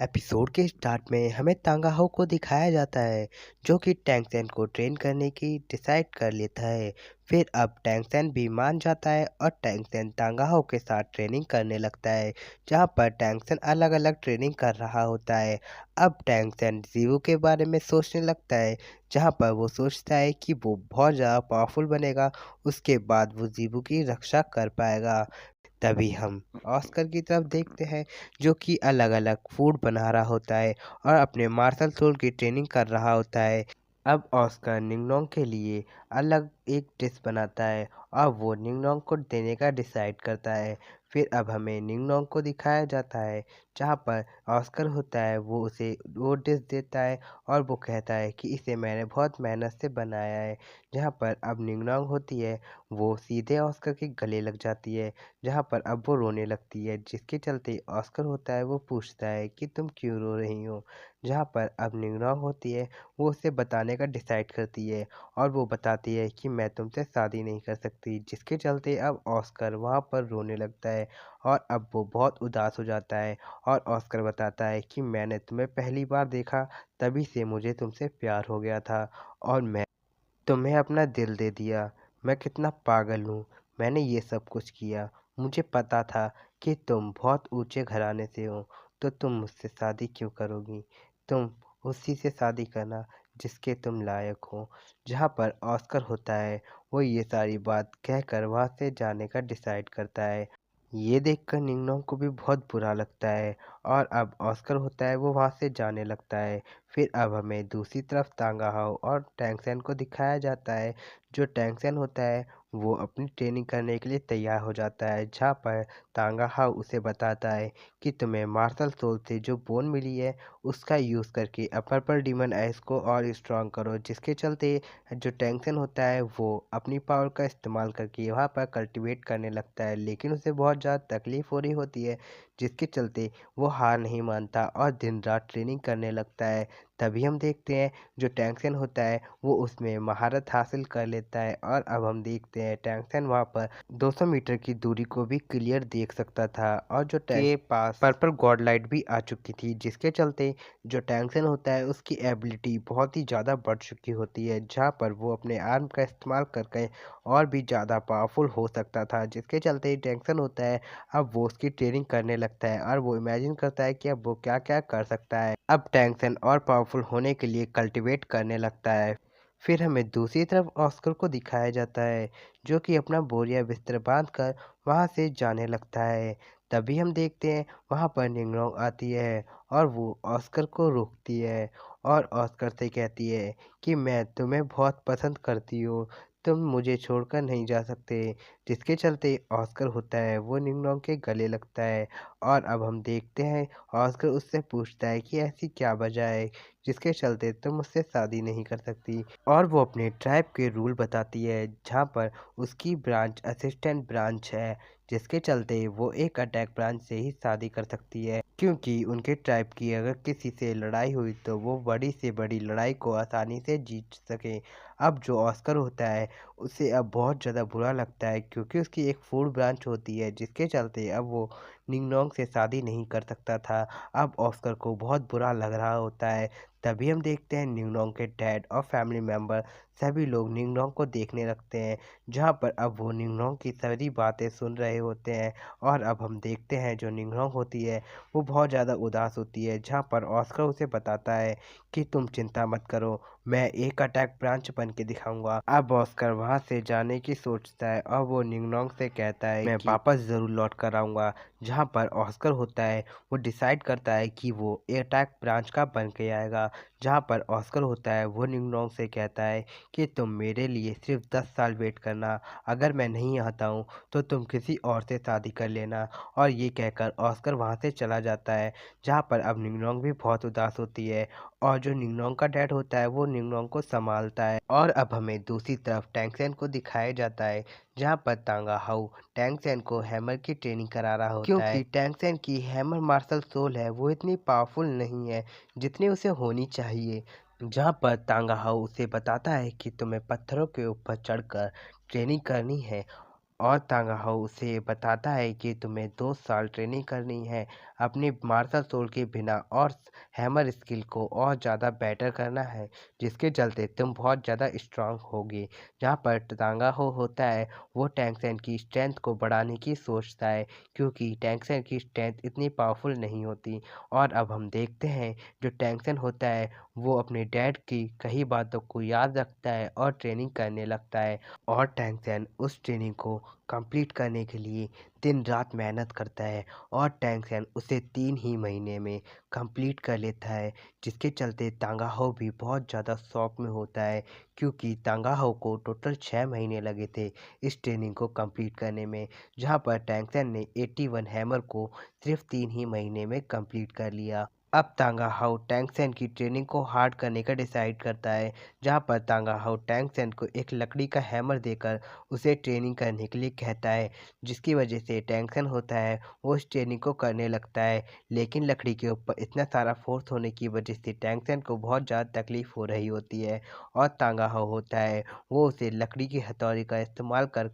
Episode के start में हमें तांगा हाउ को दिखाया जाता है जो कि टैंक सैन को ट्रेन करने की डिसाइड कर लेता है। फिर अब टैंक सैन भी मान जाता है और टैंक सैन तांगा हाउ के साथ ट्रेनिंग करने लगता है, जहाँ पर टैंक सैन अलग अलग ट्रेनिंग कर रहा होता है। अब टैंक सैन जीवू के बारे में सोचने लगता है, जहाँ पर वो सोचता है कि वो बहुत ज़्यादा पावरफुल बनेगा, उसके बाद वो जीवू की रक्षा कर पाएगा। तभी हम ऑस्कर की तरफ देखते हैं, जो कि अलग-अलग फूड बना रहा होता है और अपने मार्शल सोल की ट्रेनिंग कर रहा होता है। अब ऑस्कर निंगनोंग के लिए अलग एक डिश बनाता है और वो निंगनोंग को देने का डिसाइड करता है। फिर अब हमें निंगनोंग को दिखाया जाता है, जहाँ पर ऑस्कर होता है वो उसे वो डिश देता है और वो कहता है कि इसे मैंने बहुत मेहनत से बनाया है। जहाँ पर अब निंगनोंग होती है, वो सीधे ऑस्कर के गले लग जाती है, जहाँ पर अब वो रोने लगती है, जिसके चलते ऑस्कर होता है वो पूछता है कि तुम क्यों रो रही हो। जहाँ पर अब निंगनोंग होती है, वो उसे बताने का डिसाइड करती है और वो बताती है कि मैं तुमसे शादी नहीं कर सकती, जिसके चलते अब ऑस्कर वहाँ पर रोने लगता है और अब वो बहुत उदास हो जाता है। और ऑस्कर बताता है कि मैंने तुम्हें पहली बार देखा, तभी से मुझे तुमसे प्यार हो गया था और मैं तुम्हें अपना दिल दे दिया। मैं कितना पागल हूँ, मैंने ये सब कुछ किया। मुझे पता था कि तुम बहुत ऊंचे घराने से हो, तो तुम मुझसे शादी क्यों करोगी? तुम उसी से शादी करना जिसके तुम लायक हो। जहाँ पर ऑस्कर होता है, वो ये सारी बात कहकर वहाँ से जाने का डिसाइड करता है। ये देखकर निंगनोंग को भी बहुत बुरा लगता है और अब ऑस्कर होता है वो वहाँ से जाने लगता है। फिर अब हमें दूसरी तरफ तांगा हाउ और टैंक सैन को दिखाया जाता है। जो टैंक सैन होता है वो अपनी ट्रेनिंग करने के लिए तैयार हो जाता है, जहाँ पर तांगा हाउ उसे बताता है कि तुम्हें मार्शल सोल से जो बोन मिली है उसका यूज़ करके पर्पल डीमन आइस को और स्ट्रॉन्ग करो, जिसके चलते जो टैंक सैन होता है वो अपनी पावर का इस्तेमाल करके वहाँ पर कल्टीवेट करने लगता है, लेकिन उसे बहुत ज़्यादा तकलीफ हो रही होती है, जिसके चलते वो हार नहीं मानता और दिन रात ट्रेनिंग करने लगता है। तभी हम देखते हैं जो टैंक सैन होता है वो उसमें महारत हासिल कर लेता है और अब हम देखते हैं टैंक सैन वहाँ पर 200 मीटर की दूरी को भी क्लियर देख सकता था और जो टैंक के पास पर्पल गॉड लाइट भी आ चुकी थी, जिसके चलते जो टैंक सैन होता है उसकी एबिलिटी बहुत ही ज़्यादा बढ़ चुकी होती है, जहाँ पर वो अपने आर्म का इस्तेमाल करके और भी ज़्यादा पावरफुल हो सकता था, जिसके चलते टैंक सैन होता है अब वो उसकी ट्रेनिंग करने लगता है और वो इमेजिन करता है कि अब वो क्या क्या कर सकता है। अब टैंक सैन और पावरफुल होने के लिए कल्टीवेट करने लगता है। फिर हमें दूसरी तरफ ऑस्कर को दिखाया जाता है, जो कि अपना बोरिया बिस्तर बांध कर वहाँ से जाने लगता है। तभी हम देखते हैं वहाँ पर निंगनोंग आती है और वो ऑस्कर को रोकती है और ऑस्कर से कहती है कि मैं तुम्हें बहुत पसंद करती हूँ, तुम मुझे छोड़कर नहीं जा सकते। जिसके चलते ऑस्कर होता है वो निंगनोंग के गले लगता है और अब हम देखते हैं ऑस्कर उससे पूछता है कि ऐसी क्या वजह है जिसके चलते तुम मुझसे शादी नहीं कर सकती, और वो अपने ट्राइब के रूल बताती है, जहाँ पर उसकी ब्रांच असिस्टेंट ब्रांच है, जिसके चलते वो एक अटैक ब्रांच से ही शादी कर सकती है, क्योंकि उनके ट्राइब की अगर किसी से लड़ाई हुई तो वो बड़ी से बड़ी लड़ाई को आसानी से जीत सके। अब जो ऑस्कर होता है उसे अब बहुत ज़्यादा बुरा लगता है, क्योंकि उसकी एक फूड ब्रांच होती है, जिसके चलते अब वो निंगनोंग से शादी नहीं कर सकता था। अब ऑस्कर को बहुत बुरा लग रहा होता है। तभी हम देखते हैं निंगनोंग के डैड और फैमिली मेम्बर सभी लोग निंगनोंग को देखने लगते हैं, जहाँ पर अब वो निंगनोंग की सारी बातें सुन रहे होते हैं और अब हम देखते हैं जो निंगनोंग होती है वो बहुत ज़्यादा उदास होती है, जहाँ पर ऑस्कर उसे बताता है कि तुम चिंता मत करो, मैं एक अटैक ब्रांच बन के दिखाऊंगा। अब ऑस्कर वहाँ से जाने की सोचता है और वो निंगनोंग से कहता है मैं वापस ज़रूर लौट कर आऊँगा। जहाँ पर ऑस्कर होता है वो डिसाइड करता है कि वो अटैक ब्रांच का बन के आएगा। जहाँ पर ऑस्कर होता है वो निंगनोंग से कहता है कि तुम मेरे लिए सिर्फ 10 साल वेट करना, अगर मैं नहीं आता हूँ तो तुम किसी और से शादी कर लेना। और ये कहकर ऑस्कर वहाँ से चला जाता है, जहाँ पर अब निंगनोंग भी बहुत उदास होती है और जो निंगनोंग का डैड होता है वो निंगनोंग को संभालता है। और अब हमें दूसरी तरफ टैंक सैन को दिखाया जाता है, जहाँ पर तांगा हाउ टैंक सैन को हैमर की ट्रेनिंग करा रहा होता है, क्योंकि टैंक सैन की हैमर मार्शल सोल है वो इतनी पावरफुल नहीं है जितनी उसे होनी चाहिए। जहाँ पर तांगा हाउ उसे बताता है कि तुम्हें पत्थरों के ऊपर चढ़कर ट्रेनिंग करनी है और तांगा हाउ उसे बताता है कि तुम्हें 2 साल ट्रेनिंग करनी है अपनी मार्शल सोल के बिना और हैमर स्किल को और ज़्यादा बेटर करना है, जिसके चलते तुम बहुत ज़्यादा स्ट्रांग होगे। जहाँ पर तांगा हाउ होता है वो टैंक सैन की स्ट्रेंथ को बढ़ाने की सोचता है, क्योंकि टैंक सैन की स्ट्रेंथ इतनी पावरफुल नहीं होती। और अब हम देखते हैं जो टैंक सैन होता है वो अपने डैड की कही बातों को याद रखता है और ट्रेनिंग करने लगता है। और टैंक सैन उस ट्रेनिंग को कंप्लीट करने के लिए दिन रात मेहनत करता है और टैंक सैन उसे 3 ही महीने में कंप्लीट कर लेता है, जिसके चलते तांगा हाउ भी बहुत ज़्यादा शौक में होता है, क्योंकि तांगा हाउ को टोटल 6 महीने लगे थे इस ट्रेनिंग को कंप्लीट करने में, जहां पर टैंक सैन ने 81 हैमर को सिर्फ 3 ही महीने में कंप्लीट कर लिया। अब तांगा हाउ टैंक सैन की ट्रेनिंग को हार्ड करने का डिसाइड करता है, जहां पर तांगा हाउ टैंक सैन को एक लकड़ी का हैमर देकर उसे ट्रेनिंग करने के लिए कहता है, जिसकी वजह से टैंक सैन होता है वो उस ट्रेनिंग को करने लगता है। लेकिन लकड़ी के ऊपर इतना सारा फोर्स होने की वजह से टैंक सैन को बहुत ज़्यादा तकलीफ हो रही होती है और तांगा हाउ होता है वो उसे लकड़ी की हथौड़ी का इस्तेमाल कर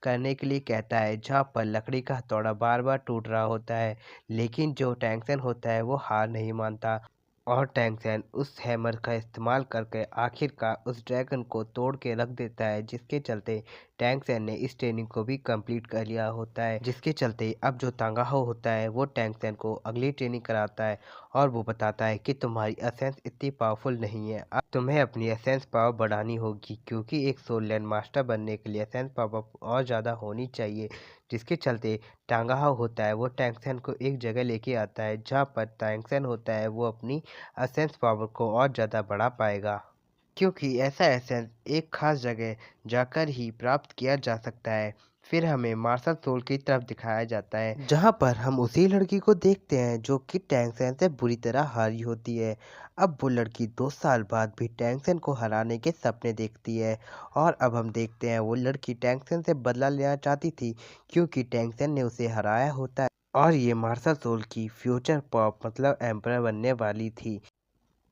करने के लिए कहता है, जहाँ पर लकड़ी का हथौड़ा बार बार टूट रहा होता है। लेकिन जो टैंक सैन होता है वो हार नहीं मानता और टैंक सैन उस हैमर का इस्तेमाल करके आखिरकार उस ड्रैगन को तोड़ के रख देता है, जिसके चलते टैंक सैन ने इस ट्रेनिंग को भी कंप्लीट कर लिया होता है। जिसके चलते अब जो तांगा हाउ होता है वो टैंक सैन को अगली ट्रेनिंग कराता है और वो बताता है कि तुम्हारी एसेंस इतनी पावरफुल नहीं है, अब तुम्हें अपनी एसेंस पावर बढ़ानी होगी, क्योंकि एक सोल लैंड मास्टर बनने के लिए एसेंस पावर और ज़्यादा होनी चाहिए। जिसके चलते टांगा हाउ होता है वो टैंक सैन को एक जगह लेके आता है, जहाँ पर टैंक सैन होता है वो अपनी एसेंस पावर को और ज़्यादा बढ़ा पाएगा, क्योंकि ऐसा एसेंस एक खास जगह जाकर ही प्राप्त किया जा सकता है। फिर हमें मार्शल सोल की तरफ दिखाया जाता है, जहाँ पर हम उसी लड़की को देखते हैं जो कि टैंक सैन से बुरी तरह हारी होती है। अब वो लड़की 2 साल बाद भी टैंक सैन को हराने के सपने देखती है और अब हम देखते हैं वो लड़की टैंक सैन से बदला लेना चाहती थी, क्योंकि टैंक सैन ने उसे हराया होता है और ये मार्शल सोल की फ्यूचर पॉप मतलब एम्परर बनने वाली थी,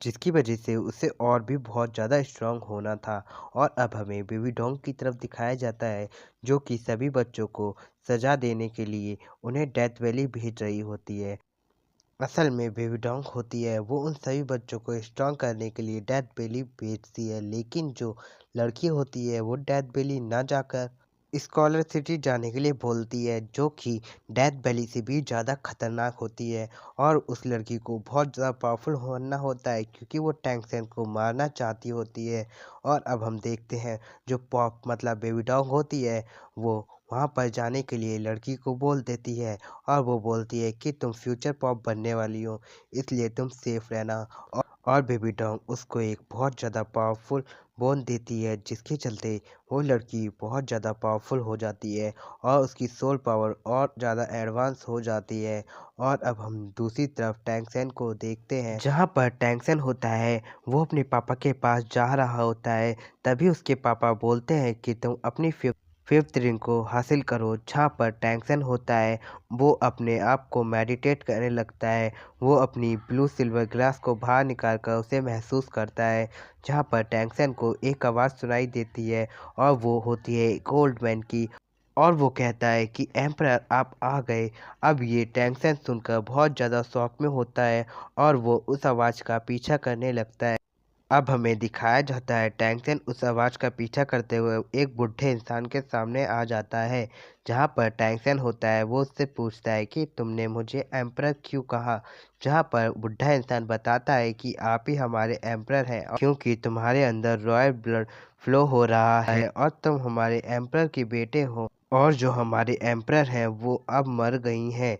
जिसकी वजह से उसे और भी बहुत ज़्यादा स्ट्रांग होना था। और अब हमें बेबी डोंग की तरफ दिखाया जाता है, जो कि सभी बच्चों को सज़ा देने के लिए उन्हें डेथ वैली भेज रही होती है। असल में बेबी डोंग होती है वो उन सभी बच्चों को स्ट्रांग करने के लिए डेथ वैली भेजती है, लेकिन जो लड़की होती है वो डेथ वैली ना जाकर स्कॉलर सिटी जाने के लिए बोलती है, जो कि डेथ वैली से भी ज़्यादा खतरनाक होती है। और उस लड़की को बहुत ज़्यादा पावरफुल होना होता है, क्योंकि वो टैंक सैन को मारना चाहती होती है। और अब हम देखते हैं जो पॉप मतलब बेबी डॉग होती है वो वहाँ पर जाने के लिए लड़की को बोल देती है और वो बोलती है कि तुम फ्यूचर पॉप बनने वाली हो, इसलिए तुम सेफ रहना। और बेबी डॉग उसको एक बहुत ज़्यादा पावरफुल बोन देती है, जिसके चलते वो लड़की बहुत ज़्यादा पावरफुल हो जाती है और उसकी सोल पावर और ज़्यादा एडवांस हो जाती है। और अब हम दूसरी तरफ टैंक सैन को देखते हैं, जहाँ पर टैंक सैन होता है वो अपने पापा के पास जा रहा होता है। तभी उसके पापा बोलते हैं कि तुम अपनी फिफ्थ रिंग को हासिल करो, जहाँ पर टैंक सैन होता है वो अपने आप को मेडिटेट करने लगता है। वो अपनी ब्लू सिल्वर ग्लास को बाहर निकाल कर उसे महसूस करता है, जहाँ पर टैंक सैन को एक आवाज़ सुनाई देती है और वो होती है गोल्ड मैन की। और वो कहता है कि एम्परर आप आ गए। अब ये टैंक सैन सुनकर बहुत ज़्यादा शौक में होता है और वो उस आवाज़ का पीछा करने लगता है। अब हमें दिखाया जाता है टैंक सैन उस आवाज़ का पीछा करते हुए एक बूढ़े इंसान के सामने आ जाता है, जहाँ पर टैंक सैन होता है वो उससे पूछता है कि तुमने मुझे एम्परर क्यों कहा। जहाँ पर बूढ़ा इंसान बताता है कि आप ही हमारे एम्परर हैं, क्योंकि तुम्हारे अंदर रॉयल ब्लड फ्लो हो रहा है और तुम हमारे एम्परर के बेटे हो, और जो हमारे एम्परर हैं वो अब मर गई हैं।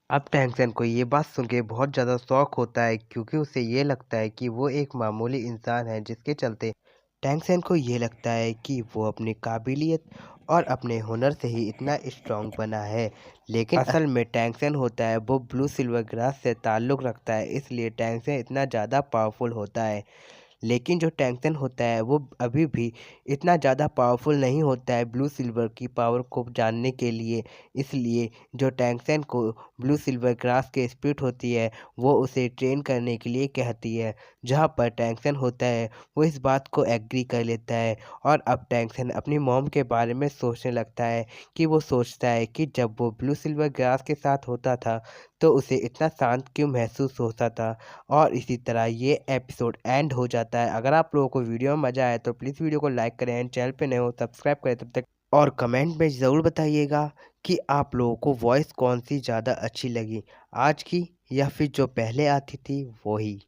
अब टैंक सैन को ये बात सुन के बहुत ज़्यादा शौक होता है, क्योंकि उसे ये लगता है कि वो एक मामूली इंसान है, जिसके चलते टैंक सैन को ये लगता है कि वो अपनी काबिलियत और अपने हुनर से ही इतना स्ट्रांग बना है। लेकिन असल में टैंक सैन होता है वो ब्लू सिल्वर ग्रास से ताल्लुक़ रखता है, इसलिए टैंक सैन इतना ज़्यादा पावरफुल होता है। लेकिन जो टैंक्सन होता है वो अभी भी इतना ज़्यादा पावरफुल नहीं होता है ब्लू सिल्वर की पावर को जानने के लिए। इसलिए जो टैंक्सन को ब्लू सिल्वर ग्रास की स्पिरिट होती है वो उसे ट्रेन करने के लिए कहती है, जहाँ पर टैंक्सन होता है वो इस बात को एग्री कर लेता है। और अब टैंक्सन अपनी मॉम के बारे में सोचने लगता है कि वो सोचता है कि जब वो ब्लू सिल्वर ग्रास के साथ होता था तो उसे इतना शांत क्यों महसूस होता था। और इसी तरह ये एपिसोड एंड हो जाता है। अगर आप लोगों को वीडियो में मज़ा आया तो प्लीज़ वीडियो को लाइक करें एंड चैनल पे नए हो सब्सक्राइब करें तब तक। और कमेंट में ज़रूर बताइएगा कि आप लोगों को वॉइस कौन सी ज़्यादा अच्छी लगी, आज की या फिर जो पहले आती थी वही।